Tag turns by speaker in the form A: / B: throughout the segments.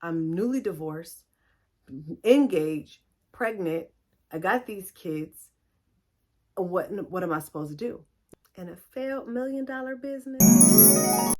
A: I'm newly divorced, engaged, pregnant. I got these kids. What am I supposed to do? In a failed $1 million business?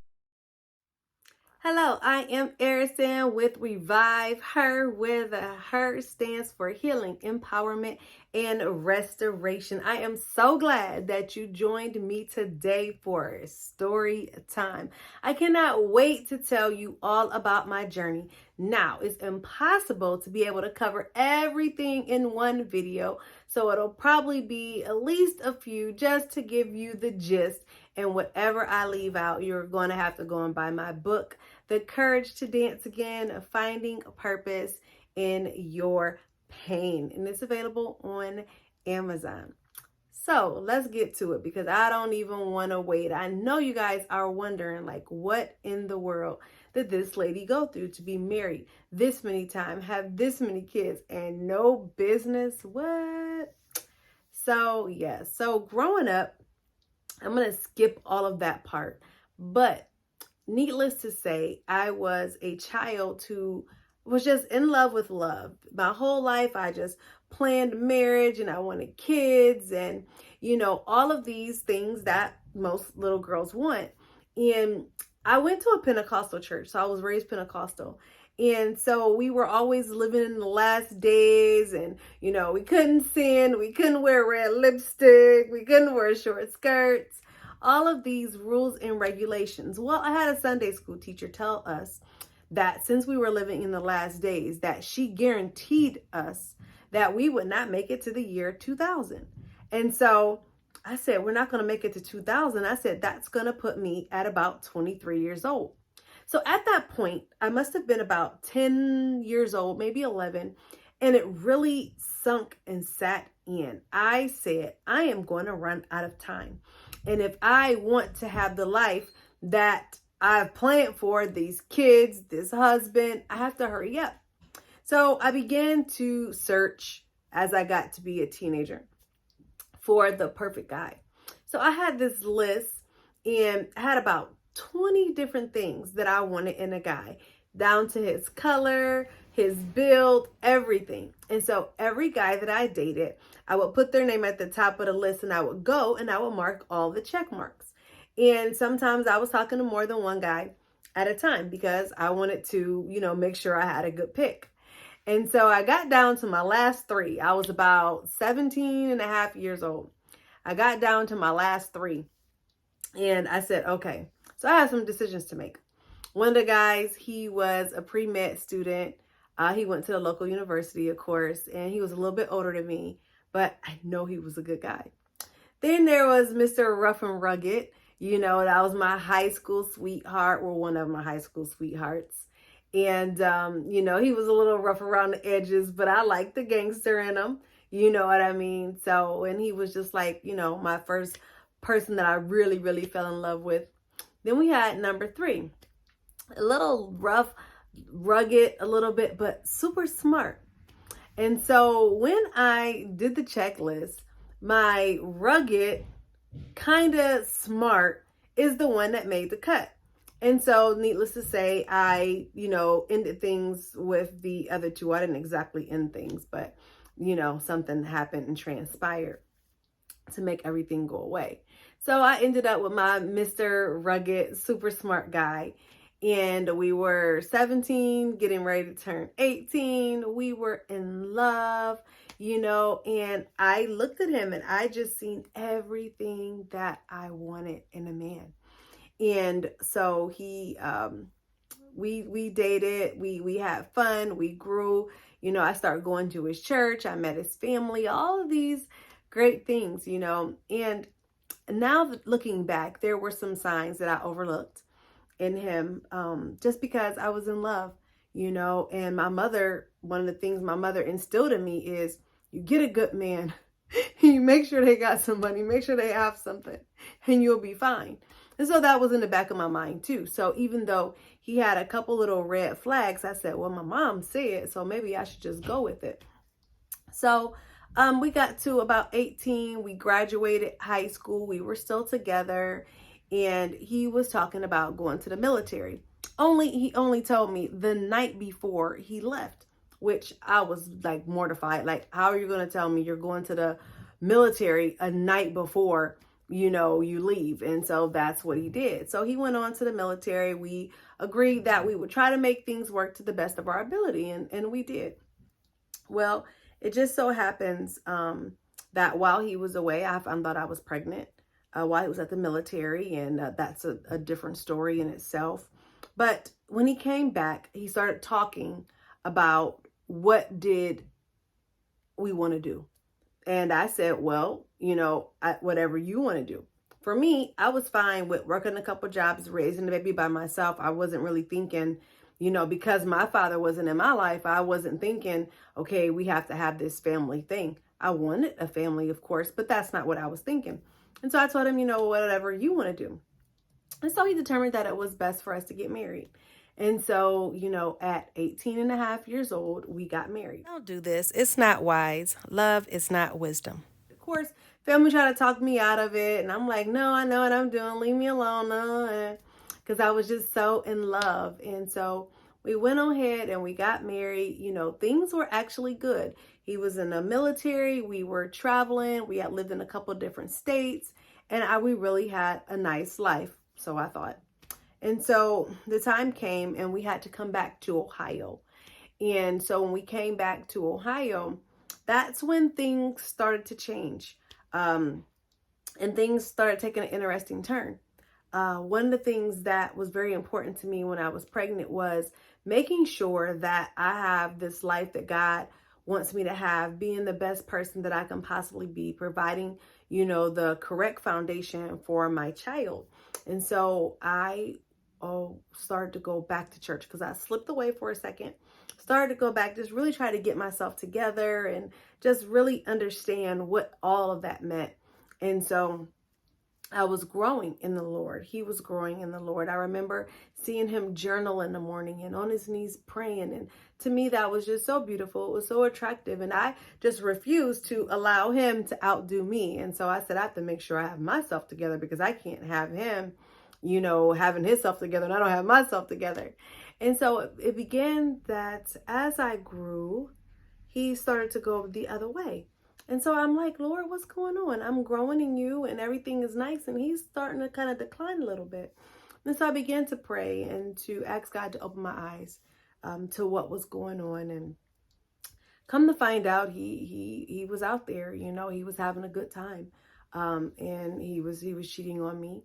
A: Hello, I am Erison with Revive Her, where the Her stands for healing, empowerment, and restoration. I am so glad that you joined me today for story time. I cannot wait to tell you all about my journey. Now, it's impossible to be able to cover everything in one video, so it'll probably be at least a few just to give you the gist. And whatever I leave out, you're going to have to go and buy my book, The Courage to Dance Again, Finding Purpose in Your Pain. And it's available on Amazon. So let's get to it because I don't even want to wait. I know you guys are wondering, like, what in the world did this lady go through to be married this many times, have this many kids, and no business? What? So, yeah. So growing up, I'm going to skip all of that part. But needless to say, I was a child who was just in love with love. My whole life, I just planned marriage and I wanted kids and, all of these things that most little girls want. And I went to a Pentecostal church, so I was raised Pentecostal. And so we were always living in the last days and, we couldn't sin, we couldn't wear red lipstick, we couldn't wear short skirts, all of these rules and regulations. Well, I had a Sunday school teacher tell us that since we were living in the last days, that she guaranteed us that we would not make it to the year 2000. And so I said, we're not going to make it to 2000. I said, that's going to put me at about 23 years old. So at that point, I must have been about 10 years old, maybe 11, and it really sunk and sat in. I said, I am going to run out of time. And if I want to have the life that I've planned for, these kids, this husband, I have to hurry up. So I began to search as I got to be a teenager for the perfect guy. So I had this list and I had about 20 different things that I wanted in a guy, down to his color, his build, everything. And so every guy that I dated, I would put their name at the top of the list and I would go and I would mark all the check marks. And sometimes I was talking to more than one guy at a time because I wanted to, make sure I had a good pick. And so I got down to my last three. I was about 17 and a half years old. I got down to my last three and I said, okay. So I had some decisions to make. One of the guys, he was a pre-med student. He went to the local university, of course, and he was a little bit older than me, but I know he was a good guy. Then there was Mr. Rough and Rugged. That was my high school sweetheart, or one of my high school sweethearts. And, he was a little rough around the edges, but I liked the gangster in him. You know what I mean? So, and he was just like, my first person that I really, really fell in love with. Then we had number 3, a little rough, rugged a little bit, but super smart. And so when I did the checklist, my rugged, kind of smart is the one that made the cut. And so needless to say, I, ended things with the other 2. I didn't exactly end things, but, something happened and transpired to make everything go away. So I ended up with my Mr. Rugged, super smart guy. And we were 17, getting ready to turn 18. We were in love, and I looked at him and I just seen everything that I wanted in a man. And so he, we dated, we had fun, we grew, I started going to his church. I met his family, all of these great things, and now looking back, there were some signs that I overlooked in him, just because I was in love, and my mother, one of the things my mother instilled in me is you get a good man, you make sure they got some money, make sure they have something, and you'll be fine. And so that was in the back of my mind too. So even though he had a couple little red flags, I said, well, my mom said, so maybe I should just go with it. So we got to about 18. We graduated high school. We were still together. And he was talking about going to the military. He only told me the night before he left, which I was like mortified. Like, how are you going to tell me you're going to the military a night before, you leave? And so that's what he did. So he went on to the military. We agreed that we would try to make things work to the best of our ability. And we did. Well, it just so happens that while he was away, I found out I was pregnant while he was at the military. And that's a different story in itself. But when he came back, he started talking about what did we want to do. And I said, well, whatever you want to do. For me, I was fine with working a couple jobs, raising the baby by myself. I wasn't really thinking, because my father wasn't in my life, I wasn't thinking, okay, we have to have this family thing. I wanted a family, of course, but that's not what I was thinking. And so I told him, whatever you want to do. And so he determined that it was best for us to get married. And so, at 18 and a half years old, we got married. Don't do this. It's not wise. Love is not wisdom. Of course, family tried to talk me out of it. And I'm like, no, I know what I'm doing. Leave me alone. No. Because I was just so in love. And so we went on ahead and we got married. Things were actually good. He was in the military. We were traveling. We had lived in a couple of different states. And we really had a nice life. So I thought. And so the time came and we had to come back to Ohio. And so when we came back to Ohio, that's when things started to change. And things started taking an interesting turn. One of the things that was very important to me when I was pregnant was making sure that I have this life that God wants me to have, being the best person that I can possibly be, providing, the correct foundation for my child. And so I started to go back to church because I slipped away for a second, started to go back, just really try to get myself together and just really understand what all of that meant. And so I was growing in the Lord. He was growing in the Lord. I remember seeing him journal in the morning and on his knees praying. And to me, that was just so beautiful. It was so attractive. And I just refused to allow him to outdo me. And so I said, I have to make sure I have myself together because I can't have him, having himself together and I don't have myself together. And so it began that as I grew, he started to go the other way. And so I'm like, Lord, what's going on? I'm growing in you and everything is nice. And he's starting to kind of decline a little bit. And so I began to pray and to ask God to open my eyes to what was going on. And come to find out, he was out there, he was having a good time. And he was cheating on me.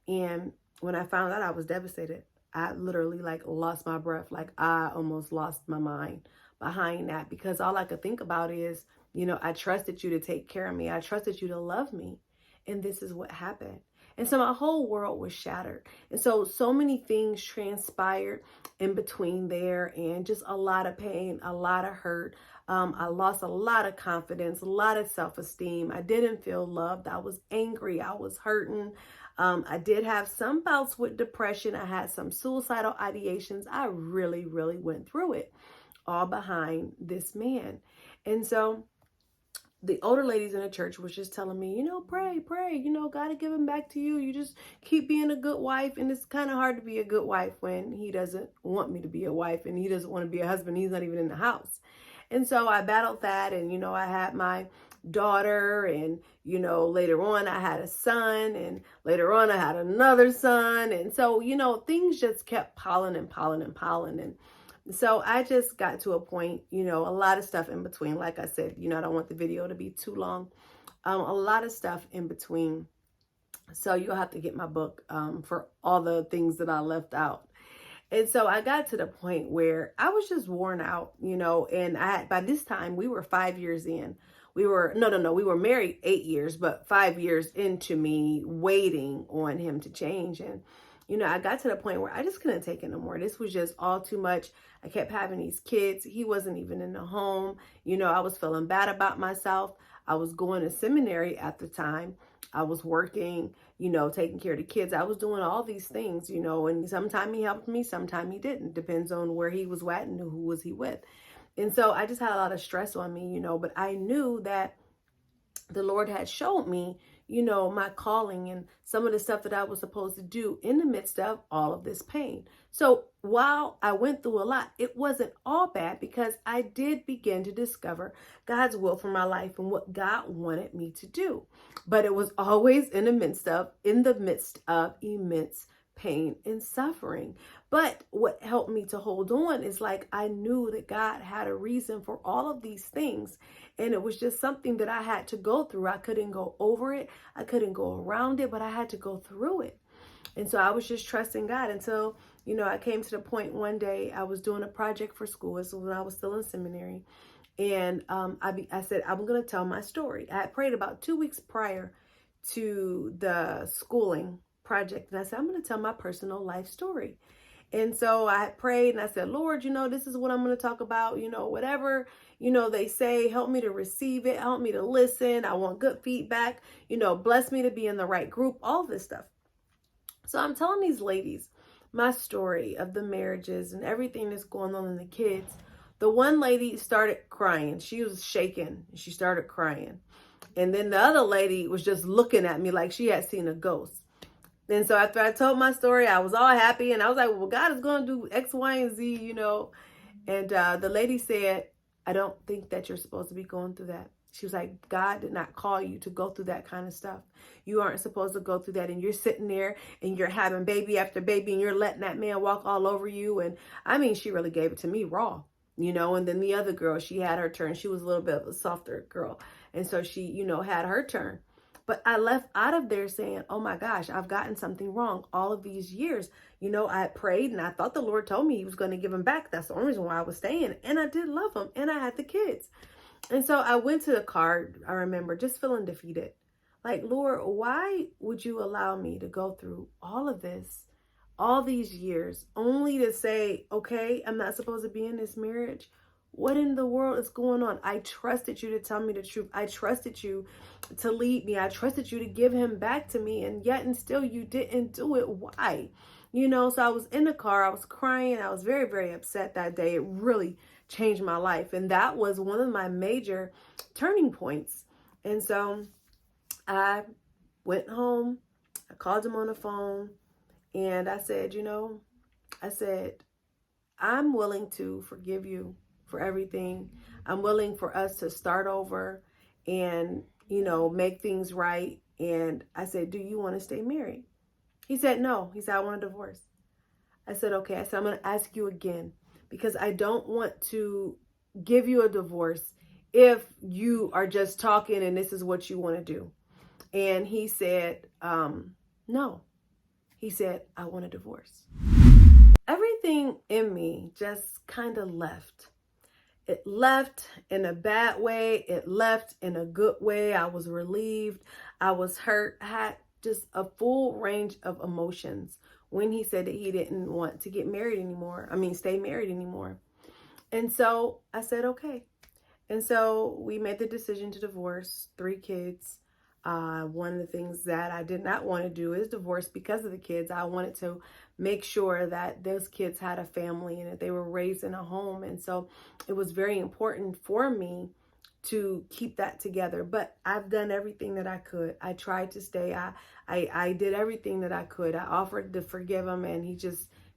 A: And when I found out, I was devastated. I literally lost my breath. I almost lost my mind behind that because all I could think about is, I trusted you to take care of me. I trusted you to love me. And this is what happened. And so my whole world was shattered. And so many things transpired in between there and just a lot of pain, a lot of hurt. I lost a lot of confidence, a lot of self-esteem. I didn't feel loved. I was angry. I was hurting. I did have some bouts with depression. I had some suicidal ideations. I really, really went through it all behind this man. And so the older ladies in the church was just telling me, pray, God to give him back to you. You just keep being a good wife. And it's kind of hard to be a good wife when he doesn't want me to be a wife and he doesn't want to be a husband. He's not even in the house. And so I battled that. And, I had my daughter and, later on I had a son and later on I had another son. And so, things just kept piling and piling and piling. And so I just got to a point, a lot of stuff in between. Like I said, I don't want the video to be too long. A lot of stuff in between. So you'll have to get my book for all the things that I left out. And so I got to the point where I was just worn out, and by this time we were 5 years in. We were married 8 years, but 5 years into me waiting on him to change. And I got to the point where I just couldn't take it no more. This was just all too much. I kept having these kids. He wasn't even in the home. I was feeling bad about myself. I was going to seminary at the time. I was working, taking care of the kids. I was doing all these things, and sometimes he helped me, sometimes he didn't. Depends on where he was at and who was he with. And so I just had a lot of stress on me, but I knew that the Lord had showed me, my calling and some of the stuff that I was supposed to do in the midst of all of this pain. So while I went through a lot, it wasn't all bad because I did begin to discover God's will for my life and what God wanted me to do. But it was always in the midst of immense pain and suffering. But what helped me to hold on is like I knew that God had a reason for all of these things. And it was just something that I had to go through. I couldn't go over it. I couldn't go around it, but I had to go through it. And so I was just trusting God until, I came to the point one day I was doing a project for school. This was when I was still in seminary. And I said, I'm going to tell my story. I had prayed about 2 weeks prior to the schooling project. And I said, I'm going to tell my personal life story. And so I prayed and I said, Lord, this is what I'm going to talk about, whatever, they say, help me to receive it. Help me to listen. I want good feedback, bless me to be in the right group, all this stuff. So I'm telling these ladies my story of the marriages and everything that's going on in the kids. The one lady started crying. She was shaking. She started crying. And then the other lady was just looking at me like she had seen a ghost. And so after I told my story, I was all happy. And I was like, well, God is going to do X, Y, and Z, And the lady said, I don't think that you're supposed to be going through that. She was like, God did not call you to go through that kind of stuff. You aren't supposed to go through that. And you're sitting there and you're having baby after baby and you're letting that man walk all over you. And I mean, she really gave it to me raw, and then the other girl, she had her turn. She was a little bit of a softer girl. And so she, had her turn. But I left out of there saying, oh my gosh, I've gotten something wrong all of these years. I had prayed and I thought the Lord told me he was going to give him back. That's the only reason why I was staying. And I did love him and I had the kids. And so I went to the car, I remember just feeling defeated. Like, Lord, why would you allow me to go through all of this, all these years, only to say, okay, I'm not supposed to be in this marriage? What in the world is going on? I trusted you to tell me the truth. I trusted you to lead me. I trusted you to give him back to me. And yet and still you didn't do it. Why? So I was in the car. I was crying. I was very, very upset that day. It really changed my life. And that was one of my major turning points. And so I went home. I called him on the phone. And I said, I'm willing to forgive you for everything. I'm willing for us to start over and, make things right. And I said, do you want to stay married? He said, no. He said, I want a divorce. I said, okay. I said, I'm going to ask you again because I don't want to give you a divorce if you are just talking and this is what you want to do. And he said, no. He said, I want a divorce. Everything in me just kind of left. It left in a bad way. It left in a good way. I was relieved. I was hurt. I had just a full range of emotions when he said that he didn't want to get married anymore. Stay married anymore. And so I said, okay. And so we made the decision to divorce, 3 kids. One of the things that I did not want to do is divorce because of the kids. I wanted to make sure that those kids had a family and that they were raised in a home. And so it was very important for me to keep that together. But I've done everything that I could. I tried to stay. I did everything that I could. I offered to forgive him and he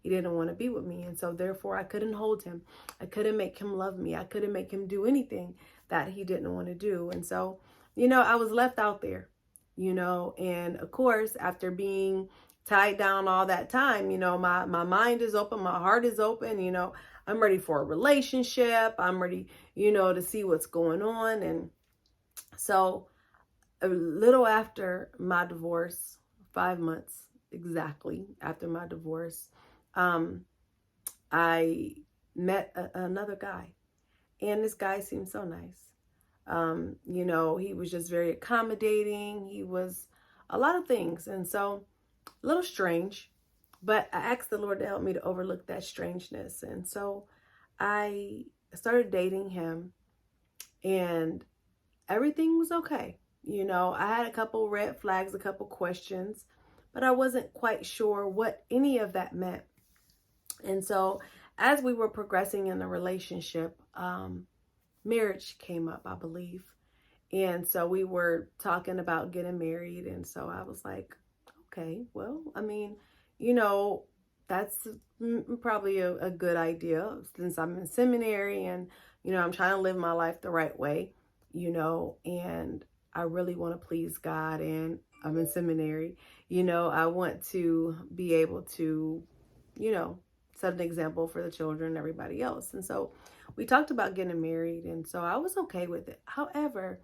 A: didn't want to be with me. And so therefore I couldn't hold him. I couldn't make him love me. I couldn't make him do anything that he didn't want to do. And so I was left out there, and of course, after being tied down all that time, my mind is open, my heart is open, I'm ready for a relationship. I'm ready, to see what's going on. And so a little after my divorce, 5 months exactly after my divorce, I met another guy, and this guy seemed so nice. He was just very accommodating. He was a lot of things. And so a little strange, but I asked the Lord to help me to overlook that strangeness. And so I started dating him and everything was okay. I had a couple red flags, a couple questions, but I wasn't quite sure what any of that meant. And so as we were progressing in the relationship, marriage came up, I believe. And so we were talking about getting married. And so I was like, okay, well, I mean, you know, that's probably a good idea since I'm in seminary and, I'm trying to live my life the right way, and I really want to please God, and I'm in seminary. I want to be able to, you know, set an example for the children and everybody else. And so we talked about getting married. And so I was okay with it. However,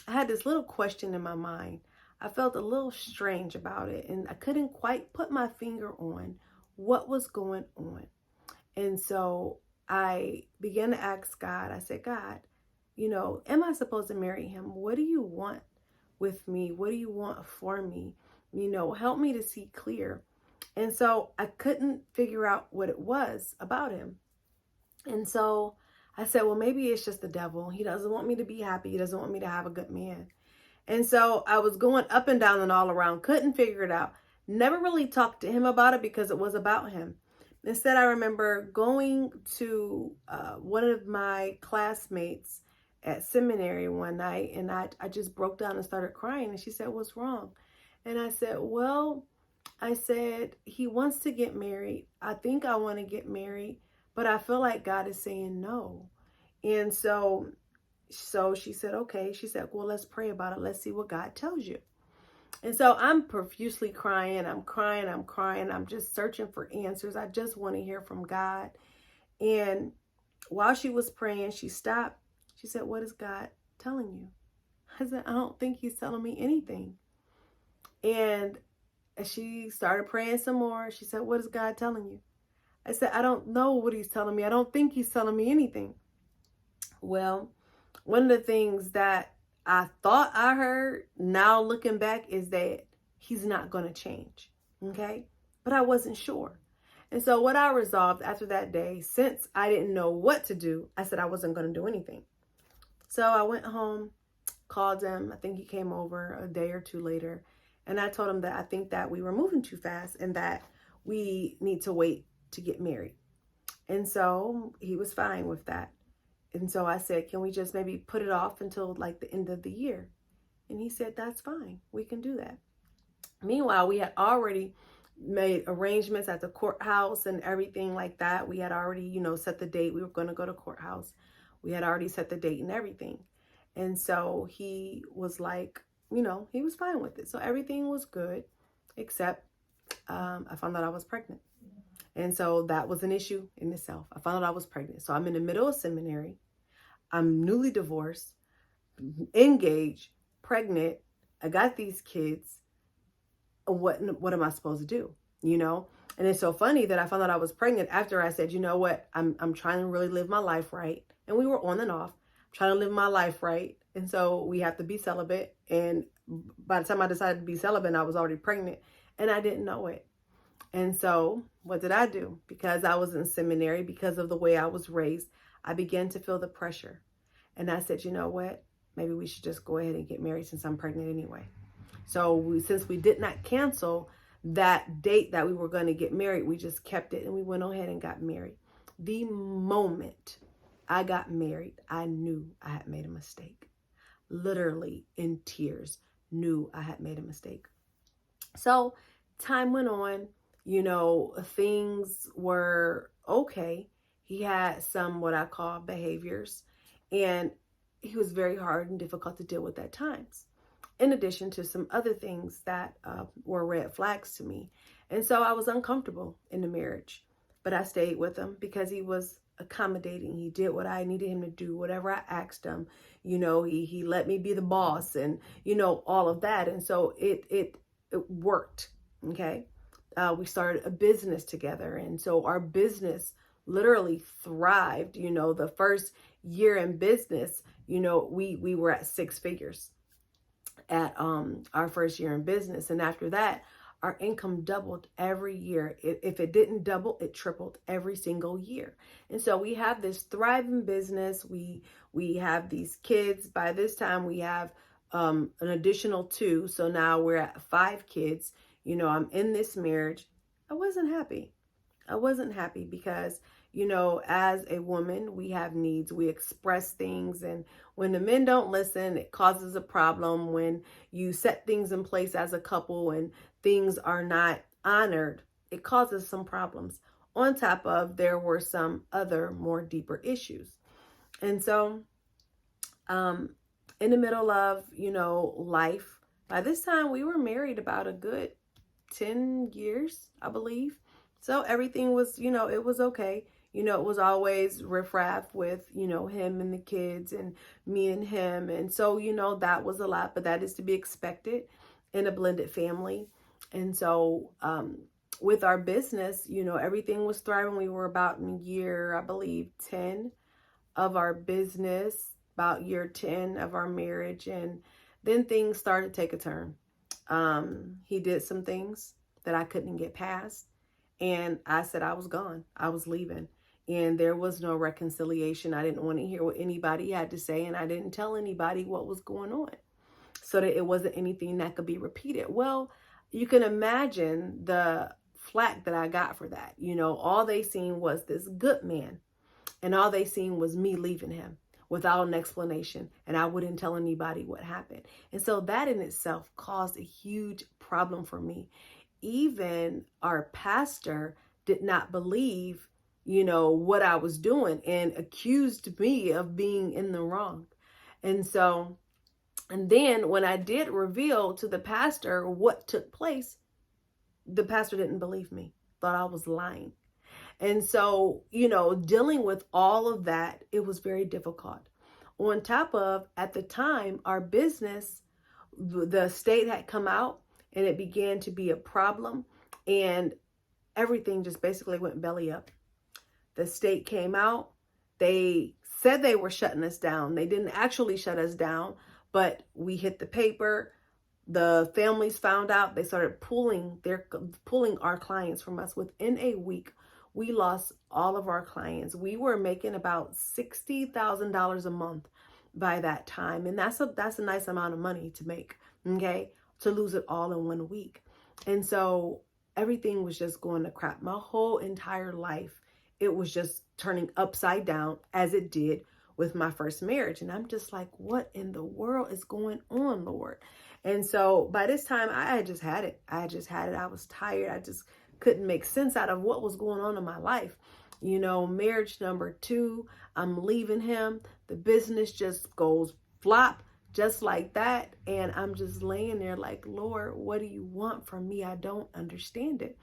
A: I had this little question in my mind. I felt a little strange about it, and I couldn't quite put my finger on what was going on. And so I began to ask God. I said, God, am I supposed to marry him? What do you want with me? What do you want for me? Help me to see clear. And so I couldn't figure out what it was about him. And so I said, well, maybe it's just the devil. He doesn't want me to be happy. He doesn't want me to have a good man. And so I was going up and down and all around, couldn't figure it out. Never really talked to him about it because it was about him. Instead, I remember going to one of my classmates at seminary one night, and I just broke down and started crying. And she said, what's wrong? And I said, well, he wants to get married. I think I want to get married, but I feel like God is saying no. And so she said, okay. She said, well, let's pray about it. Let's see what God tells you. And so I'm profusely crying. I'm crying. I'm just searching for answers. I just want to hear from God. And while she was praying, she stopped. She said, what is God telling you? I said, I don't think he's telling me anything. And she started praying some more. She said, what is God telling you? I said, I don't know what he's telling me. I don't think he's telling me anything. Well, one of the things that I thought I heard, now looking back, is that he's not going to change. Okay. But I wasn't sure. And so what I resolved after that day, since I didn't know what to do, I said I wasn't going to do anything. So I went home, called him. I think he came over a day or two later. And I told him that I think that we were moving too fast and that we need to wait to get married. And so he was fine with that. And so I said, can we just maybe put it off until like the end of the year? And he said, that's fine. We can do that. Meanwhile, we had already made arrangements at the courthouse and everything like that. We had already, set the date. We were going to go to courthouse. We had already set the date and everything. And so he was like, he was fine with it. So everything was good, except I found out I was pregnant. And so that was an issue in itself. I found out I was pregnant. So I'm in the middle of seminary. I'm newly divorced, engaged, pregnant. I got these kids. What am I supposed to do? And it's so funny that I found out I was pregnant after I said, you know what? I'm trying to really live my life right. And we were on and off. I'm trying to live my life right. And so we have to be celibate. And by the time I decided to be celibate, I was already pregnant and I didn't know it. And so what did I do? Because I was in seminary, because of the way I was raised, I began to feel the pressure. And I said, you know what? Maybe we should just go ahead and get married since I'm pregnant anyway. So since we did not cancel that date that we were going to get married, we just kept it and we went ahead and got married. The moment I got married, I knew I had made a mistake. Literally in tears, knew I had made a mistake. So time went on, things were okay. He had some what I call behaviors, and he was very hard and difficult to deal with at times, in addition to some other things that were red flags to me. And so I was uncomfortable in the marriage, but I stayed with him because he was accommodating. He did what I needed him to do, whatever I asked him. He let me be the boss and, all of that. And so it worked. Okay. We started a business together. And so our business literally thrived. The first year in business, we were at 6 figures at our first year in business. And after that, our income doubled every year. If it didn't double, it tripled every single year. And so we have this thriving business. We have these kids. By this time, we have an additional 2. So now we're at 5 kids. I'm in this marriage. I wasn't happy. because, as a woman, we have needs. We express things. And when the men don't listen, it causes a problem. When you set things in place as a couple and things are not honored, it causes some problems. On top of, there were some other more deeper issues. And so, in the middle of, life, by this time we were married about a good 10 years, I believe. So everything was, it was okay. It was always riffraff with, him and the kids and me and him. And so, that was a lot, but that is to be expected in a blended family. And so, with our business, everything was thriving. We were about in year, I believe, 10 of our business, about year 10 of our marriage. And then things started to take a turn. He did some things that I couldn't get past. And I said I was gone. I was leaving. And there was no reconciliation. I didn't want to hear what anybody had to say. And I didn't tell anybody what was going on, so that it wasn't anything that could be repeated. Well, you can imagine the flack that I got for that. All they seen was this good man. And all they seen was me leaving him without an explanation. And I wouldn't tell anybody what happened. And so that in itself caused a huge problem for me. Even our pastor did not believe, what I was doing, and accused me of being in the wrong. And then when I did reveal to the pastor what took place, the pastor didn't believe me, thought I was lying. And so, dealing with all of that, it was very difficult. On top of, at the time, our business, the state had come out and it began to be a problem, and everything just basically went belly up. The state came out. They said they were shutting us down. They didn't actually shut us down, but we hit the paper. The families found out. They started pulling our clients from us. Within a week, we lost all of our clients. We were making about $60,000 a month by that time. And that's a nice amount of money to make, okay? To lose it all in 1 week. And so everything was just going to crap. My whole entire life, it was just turning upside down, as it did with my first marriage. And I'm just like, what in the world is going on, Lord? And so by this time, I had just had it. I was tired. I just couldn't make sense out of what was going on in my life. Marriage number 2, I'm leaving him. The business just goes flop just like that. And I'm just laying there like, Lord, what do you want from me? I don't understand it.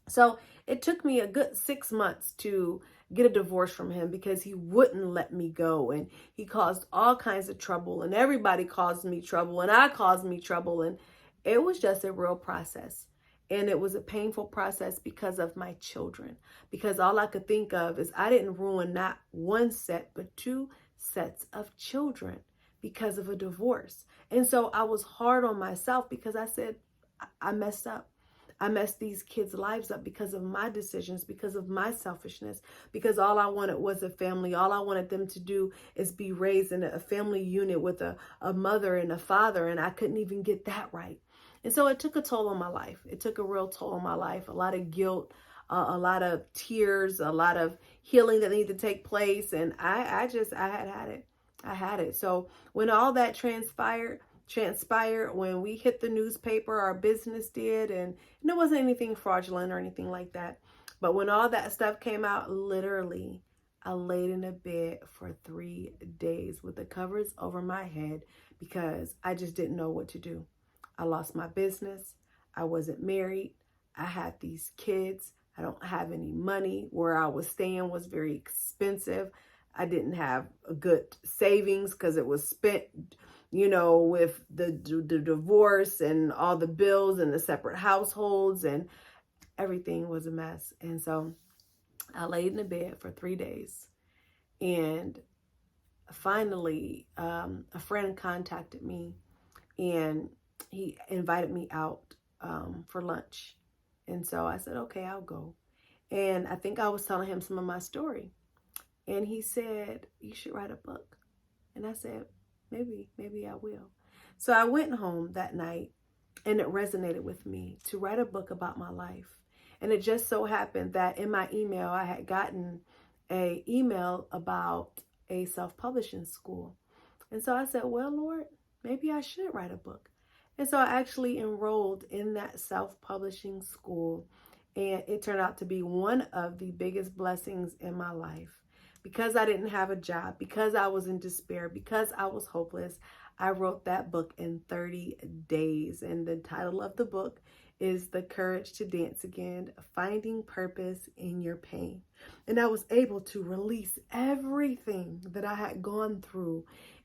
A: So it took me a good 6 months to get a divorce from him, because he wouldn't let me go, and he caused all kinds of trouble, and everybody caused me trouble, and I caused me trouble. And it was just a real process. And it was a painful process because of my children, because all I could think of is I didn't ruin not one set, but 2 sets of children because of a divorce. And so I was hard on myself, because I said, I messed up. I messed these kids' lives up because of my decisions, because of my selfishness, because all I wanted was a family. All I wanted them to do is be raised in a family unit with a mother and a father, and I couldn't even get that right. And so it took a toll on my life. It took a real toll on my life, a lot of guilt, a lot of tears, a lot of healing that needed to take place. And I had it. I had it. So when all that transpired, when we hit the newspaper, our business did, and it wasn't anything fraudulent or anything like that. But when all that stuff came out, literally, I laid in a bed for 3 days with the covers over my head, because I just didn't know what to do. I lost my business. I wasn't married. I had these kids. I don't have any money. Where I was staying was very expensive. I didn't have a good savings, because it was spent, with the divorce and all the bills and the separate households, and everything was a mess. And so I laid in the bed for 3 days. And finally, a friend contacted me, and he invited me out for lunch. And so I said, okay, I'll go. And I think I was telling him some of my story. And he said, you should write a book. And I said, maybe I will. So I went home that night, and it resonated with me to write a book about my life. And it just so happened that in my email, I had gotten an email about a self-publishing school. And so I said, well, Lord, maybe I should write a book. And so I actually enrolled in that self-publishing school. And it turned out to be one of the biggest blessings in my life. Because I didn't have a job, because I was in despair, because I was hopeless, I wrote that book in 30 days. And the title of the book is The Courage to Dance Again, Finding Purpose in Your Pain. And I was able to release everything that I had gone through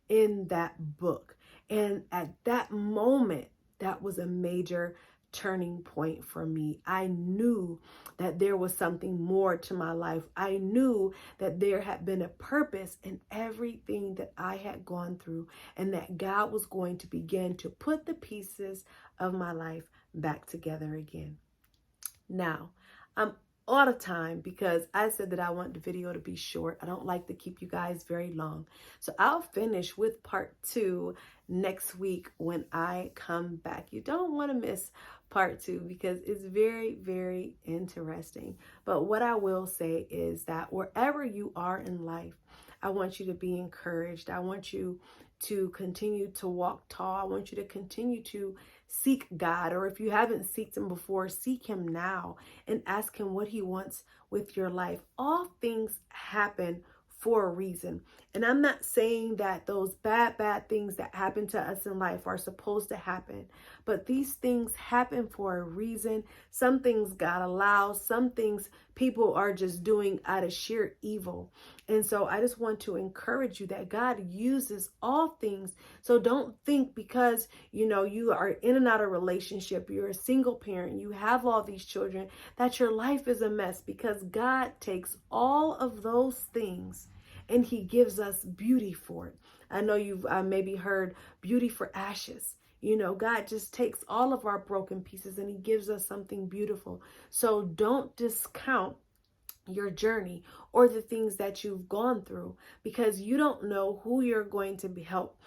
A: in that book. And at that moment, that was a major turning point for me. I knew that there was something more to my life. I knew that there had been a purpose in everything that I had gone through, and that God was going to begin to put the pieces of my life back together again. Now, I'm out of time because I said that I want the video to be short. I don't like to keep you guys very long. So I'll finish with part 2 next week when I come back. You don't want to miss part 2 because it's very, very interesting. But what I will say is that wherever you are in life, I want you to be encouraged. I want you to continue to walk tall. I want you to continue to seek God, or if you haven't sought him before, seek him now and ask him what he wants with your life. All things happen for a reason. And I'm not saying that those bad things that happen to us in life are supposed to happen, but these things happen for a reason. Some things God allows, some things people are just doing out of sheer evil. And so I just want to encourage you that God uses all things. So don't think because, you are in and out of relationship, you're a single parent, you have all these children, that your life is a mess, because God takes all of those things and he gives us beauty for it. I know you've maybe heard beauty for ashes. God just takes all of our broken pieces and he gives us something beautiful. So don't discount your journey or the things that you've gone through, because you don't know who you're going to help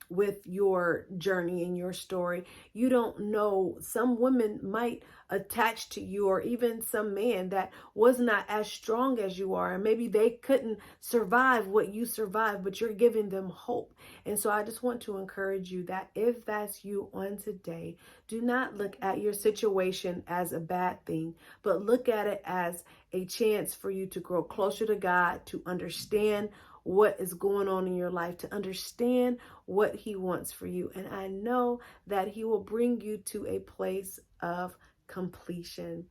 A: with your journey and your story. You don't know, some women might attach to you, or even some man that was not as strong as you are, and maybe they couldn't survive what you survived, but you're giving them hope. And so I just want to encourage you that if that's you on today, do not look at your situation as a bad thing, but look at it as a chance for you to grow closer to God, to understand what is going on in your life, to understand what he wants for you. And I know that he will bring you to a place of completion.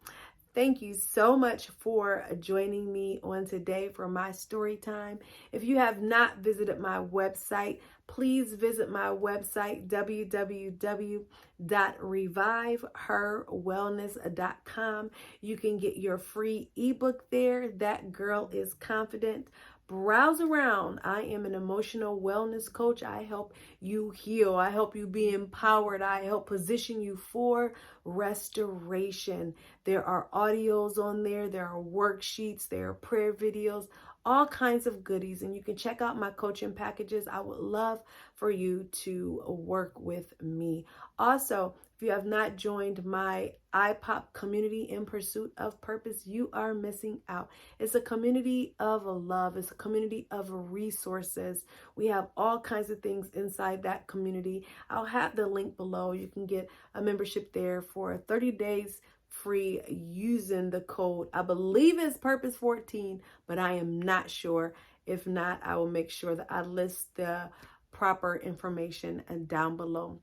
A: Thank you so much for joining me on today for my story time. If you have not visited my website, please visit my website, www.reviveherwellness.com. You can get your free ebook there. That Girl is Confident. Browse around. I am an emotional wellness coach. I help you heal. I help you be empowered. I help position you for restoration. There are audios on there. There are worksheets. There are prayer videos, all kinds of goodies. And you can check out my coaching packages. I would love for you to work with me. Also, if you have not joined my iPop community in pursuit of purpose, you are missing out. It's a community of love. It's a community of resources. We have all kinds of things inside that community. I'll have the link below. You can get a membership there for 30 days free using the code. I believe it's Purpose 14, but I am not sure. If not, I will make sure that I list the proper information and down below.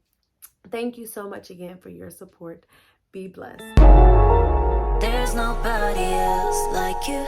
A: Thank you so much again for your support. Be blessed.
B: There's nobody else like you.